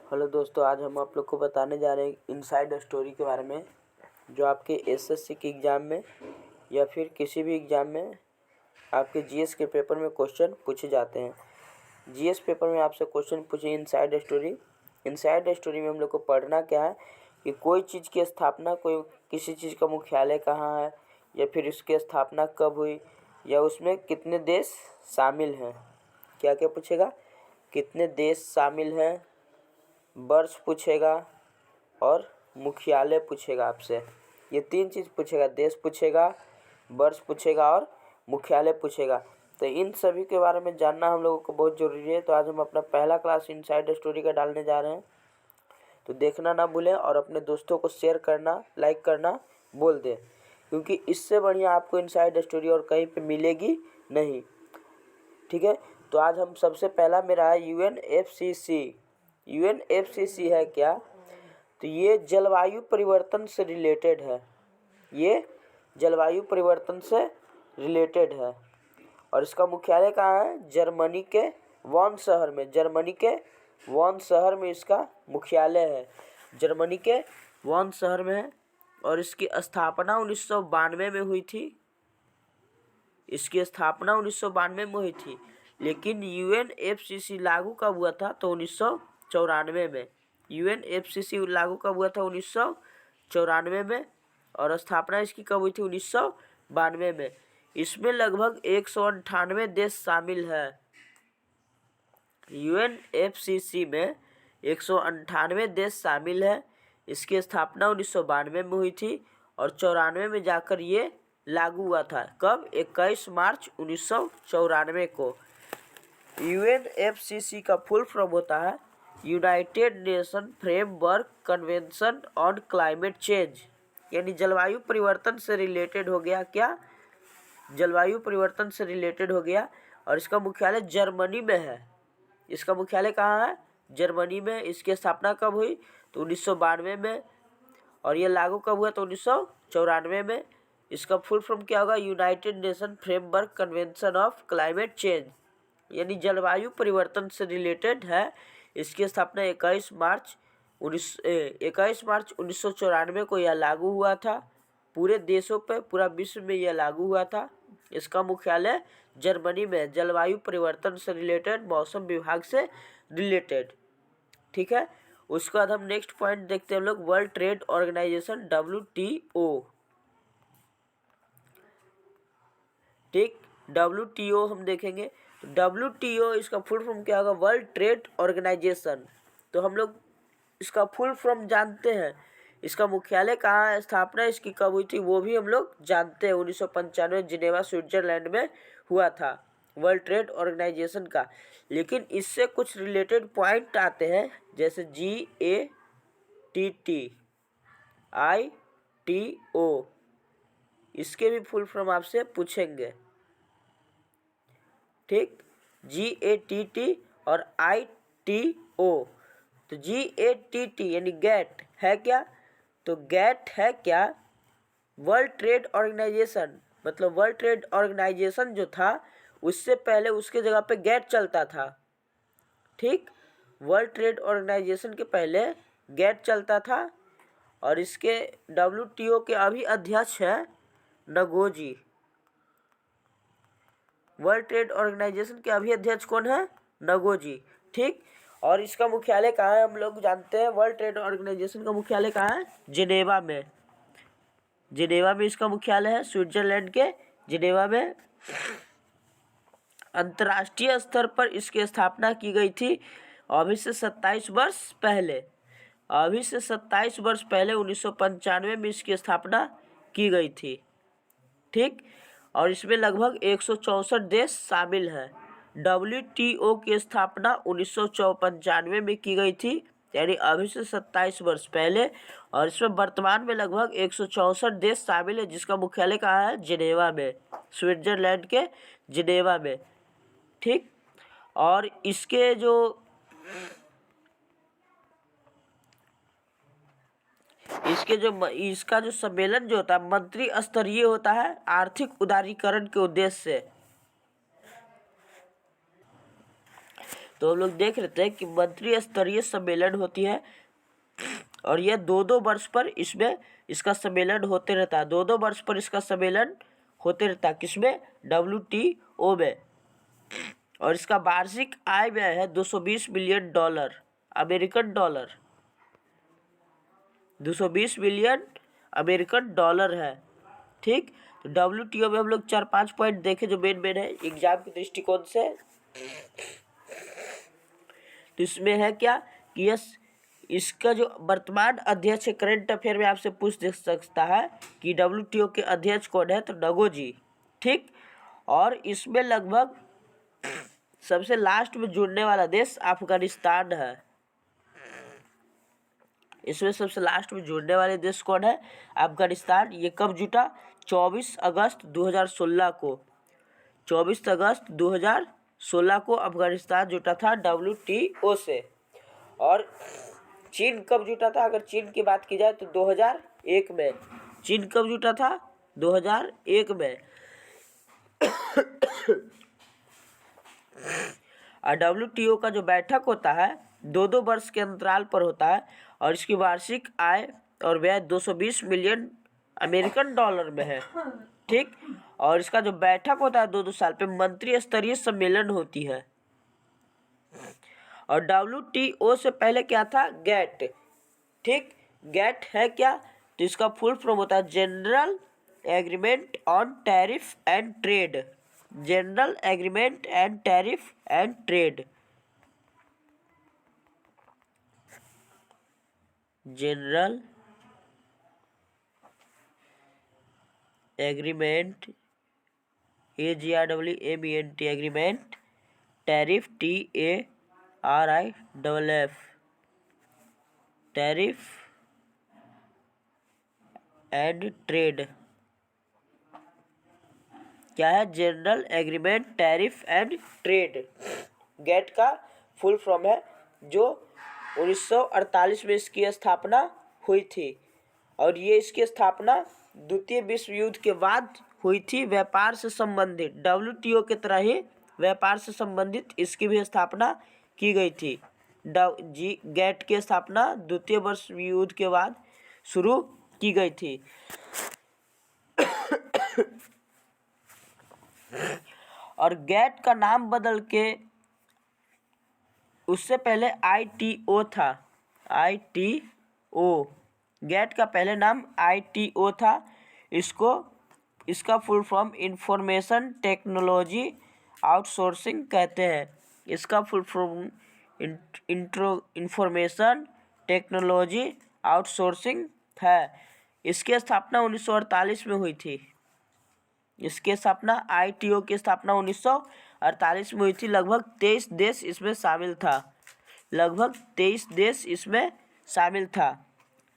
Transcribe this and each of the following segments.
Hello दोस्तों, आज हम आप लोग को बताने जा रहे हैं इनसाइड स्टोरी के बारे में, जो आपके एसएससी के एग्ज़ाम में या फिर किसी भी एग्ज़ाम में आपके जीएस के पेपर में क्वेश्चन पूछे जाते हैं। जीएस पेपर में आपसे क्वेश्चन पूछे इनसाइड स्टोरी। इनसाइड स्टोरी में हम लोग को पढ़ना क्या है कि कोई चीज़ की स्थापना, कोई किसी चीज़ का मुख्यालय कहाँ है, या फिर उसकी स्थापना कब हुई, या उसमें कितने देश शामिल हैं। क्या क्या पूछेगा? कितने देश शामिल हैं, वर्ष पूछेगा और मुख्यालय पूछेगा आपसे। ये तीन चीज़ पूछेगा, देश पूछेगा, वर्ष पूछेगा और मुख्यालय पूछेगा। तो इन सभी के बारे में जानना हम लोगों को बहुत ज़रूरी है। तो आज हम अपना पहला क्लास इनसाइड स्टोरी का डालने जा रहे हैं, तो देखना ना भूलें और अपने दोस्तों को शेयर करना, लाइक करना बोल दें, क्योंकि इससे बढ़िया आपको इनसाइड स्टोरी और कहीं पे मिलेगी नहीं। ठीक है, तो आज हम सबसे पहला मेरा है यूएनएफसीसी। यूएनएफसीसी है क्या? तो ये जलवायु परिवर्तन से रिलेटेड है। ये जलवायु परिवर्तन से रिलेटेड है और इसका मुख्यालय कहाँ है? जर्मनी के वॉन शहर में। जर्मनी के वॉन शहर में इसका मुख्यालय है। जर्मनी के वॉन शहर में है और इसकी स्थापना 1992 में हुई थी। इसकी स्थापना 1992 में हुई थी, लेकिन यूएनएफसीसी लागू कब हुआ था? तो 1994 में। यूएनएफसीसी लागू कब हुआ था? 1994 में। और स्थापना इसकी कब हुई थी? 1992 में। इसमें लगभग 198 देश शामिल है। यूएनएफसीसी में 198 देश शामिल है। इसकी स्थापना 1992 में हुई थी और 94 में जाकर ये लागू हुआ था। कब? 21 मार्च 1994 को। यूएनएफसीसी का फुल फॉर्म होता है United nation framework convention on climate change, यानी जलवायु परिवर्तन से रिलेटेड हो गया। क्या? जलवायु परिवर्तन से रिलेटेड हो गया। और इसका मुख्यालय जर्मनी में है। इसका मुख्यालय कहाँ है? जर्मनी में। इसकी स्थापना कब हुई? तो 1992 में। और ये लागू कब हुआ? तो 1994 में। इसका फुल फॉर्म क्या होगा? United nation framework convention of climate change, यानी जलवायु परिवर्तन से रिलेटेड है। इसकी स्थापना 21 मार्च 1994 को यह लागू हुआ था। पूरे देशों पे, पूरा विश्व में यह लागू हुआ था। इसका मुख्यालय जर्मनी में। जलवायु परिवर्तन से रिलेटेड, मौसम विभाग से रिलेटेड। ठीक है, उसके बाद हम नेक्स्ट पॉइंट देखते हैं हम लोग, वर्ल्ड ट्रेड ऑर्गेनाइजेशन WTO। ठीक, WTO हम देखेंगे। तो WTO इसका फुल फॉर्म क्या होगा? World trade organization. तो हम लोग इसका फुल फॉर्म जानते हैं। इसका मुख्यालय कहाँ है, स्थापना इसकी कब हुई थी, वो भी हम लोग जानते हैं। 1995 जिनेवा स्विट्जरलैंड में हुआ था वर्ल्ड ट्रेड ऑर्गेनाइजेशन का। लेकिन इससे कुछ रिलेटेड पॉइंट आते हैं, जैसे GATT, ITO, इसके भी फुल फॉर्म आपसे पूछेंगे। ठीक, GATT और ITO। तो GATT यानी गैट है क्या? तो गैट है क्या? World trade organization. मतलब वर्ल्ड ट्रेड ऑर्गेनाइजेशन जो था, उससे पहले उसके जगह पे गैट चलता था। ठीक, वर्ल्ड ट्रेड ऑर्गेनाइजेशन के पहले गैट चलता था। और इसके WTO के अभी अध्यक्ष हैं नगोजी। वर्ल्ड ट्रेड ऑर्गेनाइजेशन के अभी अध्यक्ष कौन है? नगोजी। ठीक, और इसका मुख्यालय कहाँ है? हम लोग जानते हैं वर्ल्ड ट्रेड ऑर्गेनाइजेशन का मुख्यालय कहाँ है? जिनेवा में। जिनेवा में इसका मुख्यालय है, स्विट्जरलैंड के जिनेवा में। अंतर्राष्ट्रीय स्तर पर इसकी स्थापना की गई थी अभी से 27 वर्ष पहले। अभी से 27 वर्ष पहले 1995 में इसकी स्थापना की गई थी। ठीक, और इसमें लगभग 164 देश शामिल हैं। WTO की स्थापना 1995 में की गई थी, यानी अभी से 27 वर्ष पहले। और इसमें वर्तमान में लगभग 164 देश शामिल है, जिसका मुख्यालय कहाँ है? जिनेवा में, स्विट्जरलैंड के जिनेवा में। ठीक, और इसके जो इसका जो सम्मेलन जो होता है, मंत्री स्तरीय होता है, आर्थिक उदारीकरण के उद्देश्य से। तो हम लोग देख लेते हैं कि मंत्री स्तरीय सम्मेलन होती है और यह 2-2 वर्ष पर इसमें इसका सम्मेलन होते रहता है। 2-2 वर्ष पर इसका सम्मेलन होते रहता है। किसमें? WTO में। और इसका वार्षिक आय व्यय है $220 billion, American dollar. 220 billion American dollar है। ठीक, तो WTO में हम लोग 4-5 पॉइंट देखे जो मेन मेन है एग्जाम के दृष्टिकोण से। तो इसमें है क्या कि इसका जो वर्तमान अध्यक्ष है, करंट अफेयर में आपसे पूछ दे सकता है कि WTO के अध्यक्ष कौन है, तो नगोजी। ठीक, और इसमें लगभग सबसे लास्ट में जुड़ने वाला देश अफगानिस्तान है। इसमें सबसे लास्ट में जुड़ने वाले देश कौन है? अफगानिस्तान। ये कब जुटा? 24 अगस्त 2016 को। 24 अगस्त 2016 को अफगानिस्तान जुटा था WTO से। और चीन कब जुटा था? अगर चीन की बात की जाए तो 2001 में। चीन कब जुटा था? 2001 में। और WTO का जो बैठक होता है 2-2 वर्ष के अंतराल पर होता है और इसकी वार्षिक आय और व्यय 220 मिलियन अमेरिकन डॉलर में है। ठीक, और इसका जो बैठक होता है 2-2 साल पे मंत्री स्तरीय सम्मेलन होती है। और WTO से पहले क्या था? गेट। ठीक, गेट है क्या? तो इसका फुल फॉर्म होता है general agreement on tariff and trade. General agreement and tariff and trade. General agreement AGREEMENT agreement, tariff TARIFF, tariff and trade. क्या है? General agreement tariff and trade. GATT का फुल फॉर्म है, जो 1948 में इसकी स्थापना हुई थी और ये इसकी स्थापना द्वितीय विश्व युद्ध के बाद हुई थी। व्यापार से संबंधित WTO की तरह ही व्यापार से संबंधित इसकी भी स्थापना की गई थी। गेट की स्थापना द्वितीय विश्व युद्ध के बाद शुरू की गई थी। और गेट का नाम बदल के उससे पहले ITO था। ITO, गेट का पहले नाम ITO था। इसका full form information technology outsourcing कहते हैं। इसका full form information technology outsourcing है। इसकी स्थापना 1948 में हुई थी। इसकी स्थापना ITO की स्थापना 1948 में हुई थी। लगभग 23 देश इसमें शामिल था। लगभग 23 देश इसमें शामिल था।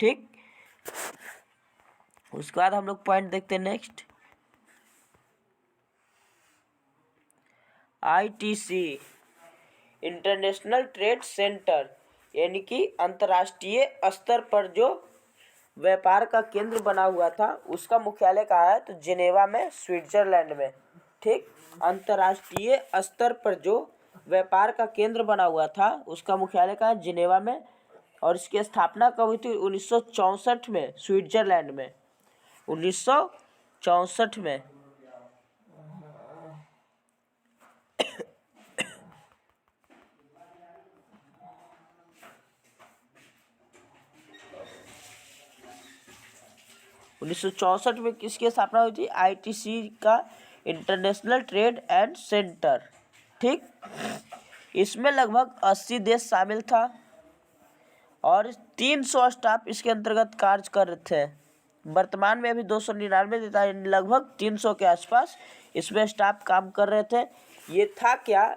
ठीक, उसके बाद हम लोग पॉइंट देखते हैं next. ITC international trade centre, यानी कि अंतर्राष्ट्रीय स्तर पर जो व्यापार का केंद्र बना हुआ था उसका मुख्यालय कहाँ है? तो जिनेवा में, स्विट्जरलैंड में। ठीक, अंतर्राष्ट्रीय स्तर पर जो व्यापार का केंद्र बना हुआ था उसका मुख्यालय कहाँ है? जिनेवा में। और इसकी स्थापना कब हुई थी? 1964 में, स्विट्जरलैंड में। 1964 में। में किसकी स्थापना हुई थी? ITC का, इंटरनेशनल ट्रेड एंड सेंटर। ठीक, इसमें लगभग 80 देश शामिल था और 300 स्टाफ इसके अंतर्गत कार्य कर रहे थे। वर्तमान में अभी 299 देता है, लगभग 300 के आसपास इसमें स्टाफ काम कर रहे थे। ये था क्या?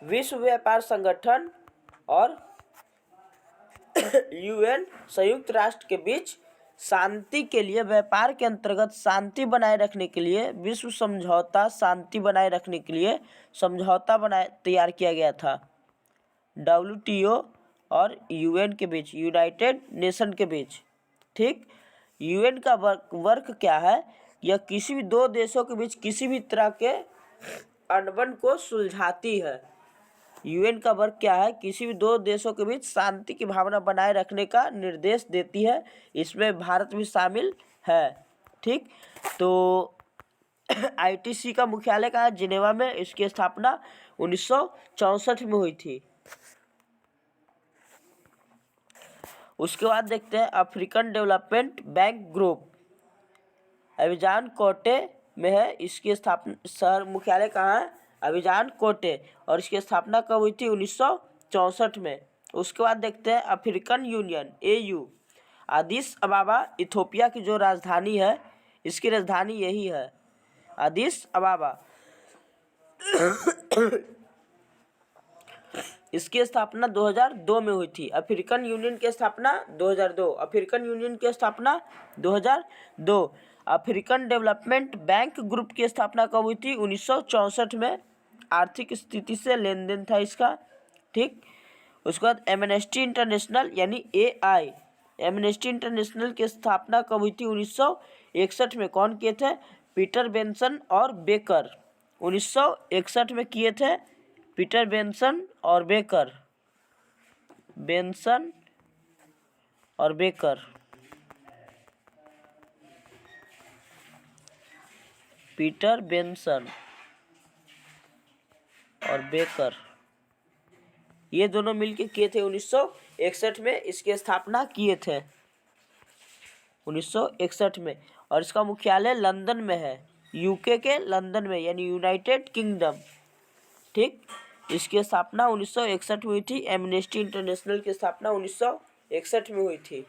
विश्व व्यापार संगठन और UN, संयुक्त राष्ट्र के बीच शांति के लिए, व्यापार के अंतर्गत शांति बनाए रखने के लिए, विश्व समझौता शांति बनाए रखने के लिए समझौता तैयार किया गया था। WTO और UN के बीच, यूनाइटेड नेशन के बीच। ठीक, UN का वर्क क्या है? यह किसी भी दो देशों के बीच किसी भी तरह के अनबन को सुलझाती है। यूएन का वर्क क्या है? किसी भी दो देशों के बीच शांति की भावना बनाए रखने का निर्देश देती है। इसमें भारत भी शामिल है। ठीक, तो आईटीसी का मुख्यालय कहाँ है? जिनेवा में। इसकी स्थापना 1964 में हुई थी। उसके बाद देखते हैं African development bank group, Abidjan कोटे में है। इसकी स्थापना, शहर मुख्यालय कहाँ है? अबिजान कोटे। और इसकी स्थापना कब हुई थी? 1964 में। उसके बाद देखते हैं African union AU, Addis अबाबा Ethiopia की जो राजधानी है, इसकी राजधानी यही है, अदिस अबाबा। इसकी स्थापना 2002 में हुई थी। अफ्रीकन यूनियन की स्थापना 2002। अफ्रीकन यूनियन की स्थापना 2002। अफ्रीकन डेवलपमेंट बैंक ग्रुप की स्थापना कब हुई थी? 1964 में। आर्थिक स्थिति से लेन देन था इसका। ठीक, उसके बाद एमनेस्टी इंटरनेशनल यानी AI, एमनेस्टी इंटरनेशनल की स्थापना कब हुई थी? 1961 में। कौन किए थे? पीटर बेंसन और बेकर। 1961 में किए थे पीटर बेंसन और बेकर, बेंसन और बेकर, पीटर बेंसन और बेकर, ये दोनों मिलके किए थे 1961 में। इसकी स्थापना किए थे 1961 में। और इसका मुख्यालय लंदन में है, यूके के लंदन में, यानी यूनाइटेड किंगडम। ठीक, इसकी स्थापना 1961 में हुई थी। एमनेस्टी इंटरनेशनल की स्थापना 1961 में हुई थी।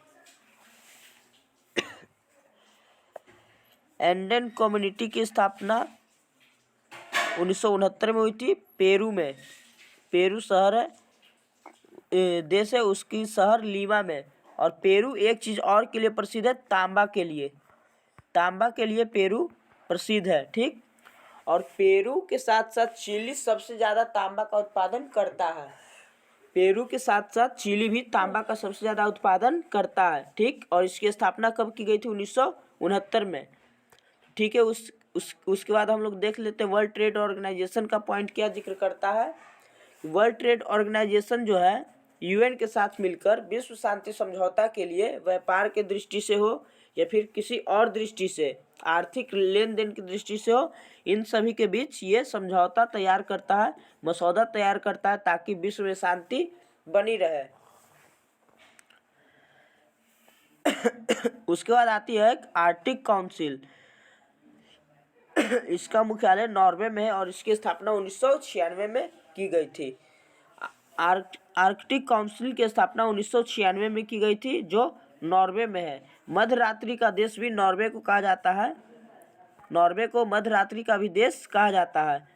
एंडेन कम्युनिटी की स्थापना 1969 में हुई थी, पेरू में। पेरू शहर है, देश है, उसकी शहर लीमा में। और पेरू एक चीज़ और के लिए प्रसिद्ध है, तांबा के लिए। तांबा के लिए पेरू प्रसिद्ध है। ठीक, और पेरू के साथ साथ चिली सबसे ज़्यादा तांबा का उत्पादन करता है। पेरू के साथ साथ चिली भी तांबा का सबसे ज़्यादा उत्पादन करता है। ठीक, और इसकी स्थापना कब की गई थी? 1969 में। ठीक है, उसके बाद हम लोग देख लेते हैं वर्ल्ड ट्रेड ऑर्गेनाइजेशन का पॉइंट क्या जिक्र करता है। वर्ल्ड ट्रेड ऑर्गेनाइजेशन जो है, यूएन के साथ मिलकर विश्व शांति समझौता के लिए व्यापार के दृष्टि से हो या फिर किसी और दृष्टि से, आर्थिक लेन देन की दृष्टि से हो, इन सभी के बीच ये समझौता तैयार करता है, मसौदा तैयार करता है, ताकि विश्व में शांति बनी रहे। उसके बाद आती है आर्कटिक काउंसिल। इसका मुख्यालय नॉर्वे में है और इसकी स्थापना 1996 में की गई थी। आर्कटिक काउंसिल की स्थापना 1996 में की गई थी, जो नॉर्वे में है। मध्यरात्रि का देश भी नॉर्वे को कहा जाता है। नॉर्वे को मध्यरात्रि का भी देश कहा जाता है।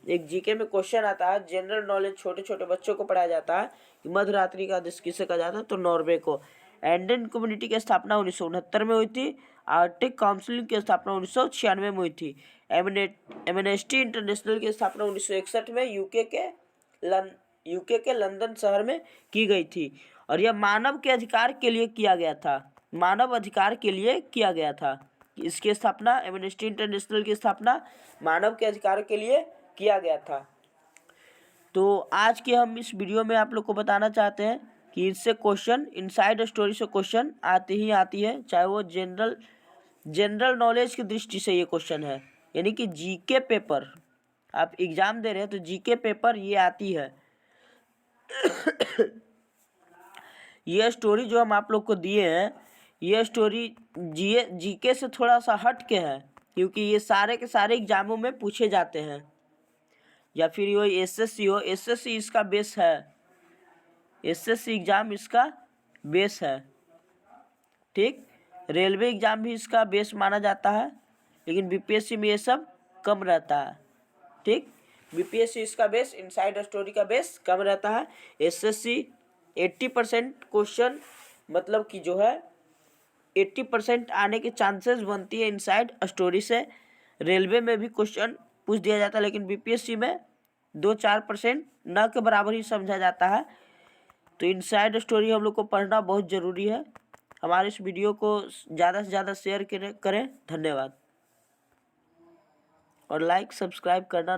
एक जीके में क्वेश्चन आता है, जनरल नॉलेज छोटे छोटे बच्चों को पढ़ाया जाता है कि मध्यरात्रि का देश किसे कहा जाता है, तो नॉर्वे को। एंडेन कम्युनिटी की स्थापना 1969 में हुई थी। आर्कटिक काउंसिल की स्थापना 1996 में हुई थी। एमनेस्टी इंटरनेशनल की स्थापना 1961 में यूके के लंदन शहर में की गई थी। और यह मानव के अधिकार के लिए किया गया था, मानव अधिकार के लिए किया गया था। इसकी स्थापना, एमनेस्टी इंटरनेशनल की स्थापना मानव के अधिकार के लिए किया गया था। तो आज के हम इस वीडियो में आप लोग को बताना चाहते हैं कि इससे क्वेश्चन, इनसाइड स्टोरी से क्वेश्चन आती है, चाहे वो जनरल नॉलेज की दृष्टि से ये क्वेश्चन है, यानी कि जीके पेपर आप एग्जाम दे रहे हैं तो जीके पेपर ये आती है। ये स्टोरी जो हम आप लोग को दिए हैं, ये स्टोरी जीके से थोड़ा सा हट के है, क्योंकि ये सारे के सारे एग्जामों में पूछे जाते हैं। या फिर वो एसएससी हो, एसएससी इसका बेस है, एसएससी एग्जाम इसका बेस है। ठीक, रेलवे एग्जाम भी इसका बेस माना जाता है, लेकिन बीपीएससी में ये सब कम रहता है। ठीक, बीपीएससी इसका बेस, इनसाइड स्टोरी का बेस कम रहता है। एसएससी 80% क्वेश्चन, मतलब कि जो है 80% आने के चांसेस बनती है इनसाइड स्टोरी से। रेलवे में भी क्वेश्चन पूछ दिया जाता है, लेकिन बीपीएससी में 2-4% न के बराबर ही समझा जाता है। तो इनसाइड स्टोरी हम लोग को पढ़ना बहुत ज़रूरी है। हमारे इस वीडियो को ज़्यादा से ज़्यादा शेयर करें। धन्यवाद, और लाइक सब्सक्राइब करना